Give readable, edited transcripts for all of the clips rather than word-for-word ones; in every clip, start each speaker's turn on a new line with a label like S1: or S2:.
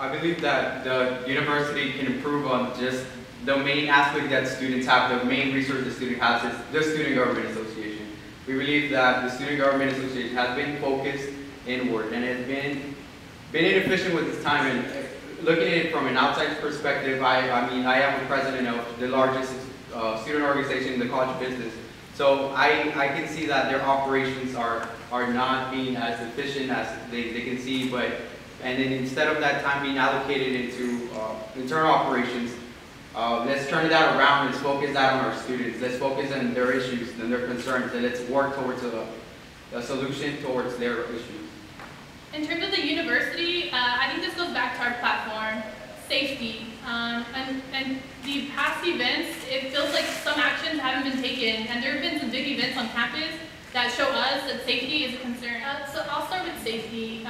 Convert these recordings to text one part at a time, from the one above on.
S1: I believe that the university can improve on just the main aspect that students have, the main resource the student has is the Student Government Association. We believe that the Student Government Association has been focused inward and has been inefficient with its time. And looking at it from an outside perspective, I mean, I am the president of the largest student organization in the College of Business. So I can see that their operations are not being as efficient as they can see, and then instead of that time being allocated into internal operations, let's turn that around. Let's focus that on our students. Let's focus on their issues and their concerns, and let's work towards a solution towards their issues.
S2: In terms of the university, I think this goes back to our platform, safety. And the past events, it feels like some actions haven't been taken, and there have been some big events on campus that show us that safety is a concern. So I'll start with safety.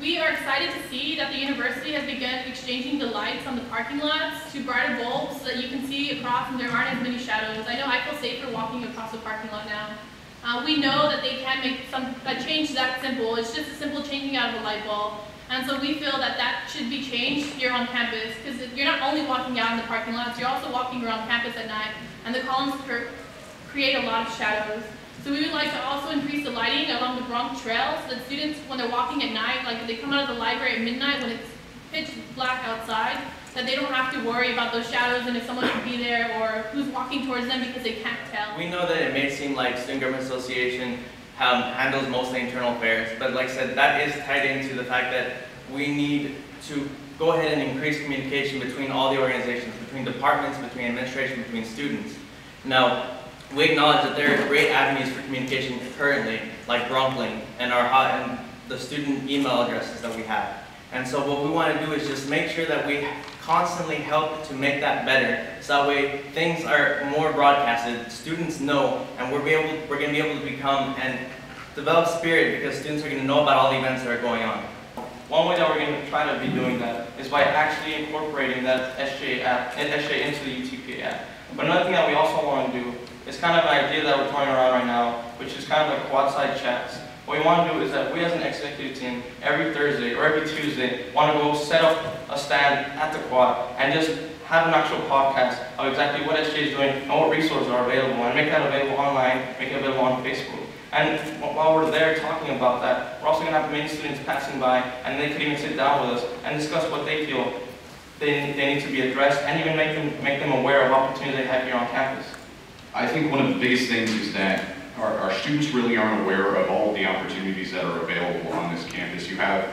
S2: We are excited to see that the university has begun exchanging the lights on the parking lots to brighter bulbs so that you can see across and there aren't as many shadows. I know I feel safer walking across the parking lot now. We know that they can make a change that simple. It's just a simple changing out of a light bulb. And so we feel that that should be changed here on campus, because you're not only walking out in the parking lots, you're also walking around campus at night, and the columns create a lot of shadows. So we would like to also increase the lighting along the Bronx Trail so that students, when they're walking at night, like if they come out of the library at midnight when it's pitch black outside, that they don't have to worry about those shadows and if someone could be there or who's walking towards them because they can't tell.
S3: We know that it may seem like Student Government Association handles mostly internal affairs, but like I said, that is tied into the fact that we need to go ahead and increase communication between all the organizations, between departments, between administration, between students. Now, we acknowledge that there are great avenues for communication currently, like Bronklink and the student email addresses that we have. And so what we want to do is just make sure that we constantly help to make that better, so that way things are more broadcasted, students know, and we're going to be able to become and develop spirit because students are going to know about all the events that are going on.
S4: One way that we're going to try to be doing that is by actually incorporating that SGA app and SGA into the UTPA app. But another thing that we also want to do is kind of an idea that we're toying around right now, which is kind of like quad-side chats. What we want to do is that we as an executive team, every Thursday or every Tuesday, want to go set up a stand at the quad and just have an actual podcast of exactly what SGA is doing and what resources are available, and make that available online, make it available on Facebook. And while we're there talking about that, we're also going to have many students passing by, and they could even sit down with us and discuss what they feel they need to be addressed, and even make them aware of opportunities they have here on campus.
S5: I think one of the biggest things is that our students really aren't aware of all of the opportunities that are available on this campus. You have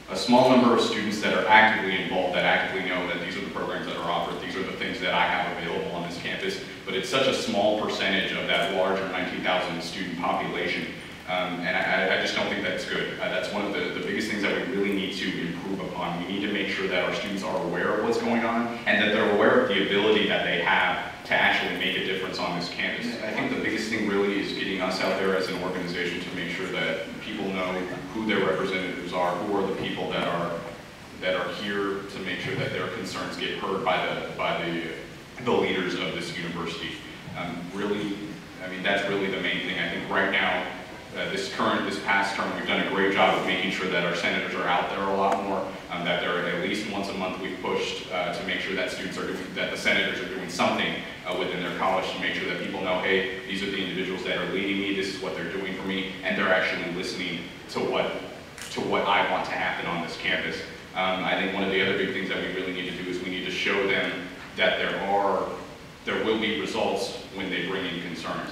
S5: a small number of students that are actively involved, that actively know that these are the programs that are offered, these are the things that I have available on this campus, but it's such a small percentage of that larger 19,000 student population, and I just don't think that's good. That's one of the biggest things that we really need to improve upon. We need to make sure that our students are aware of what's going on, and that they're aware of the ability that they have to actually make a difference on this campus. I think the biggest thing really is getting us out there as an organization to make sure that people know who their representatives are, who are the people that are here to make sure that their concerns get heard by the leaders of this university. Really, I mean, that's really the main thing. I think right now, this past term, we've done a great job of making sure that our senators are out there a lot more, that they're at least once a month we've pushed to make sure that that the senators are doing something within their college to make sure that people know, hey, these are the individuals that are leading me, this is what they're doing for me, and they're actually listening to what I want to happen on this campus. I think one of the other big things that we really need to do is we need to show them that there will be results when they bring in concerns.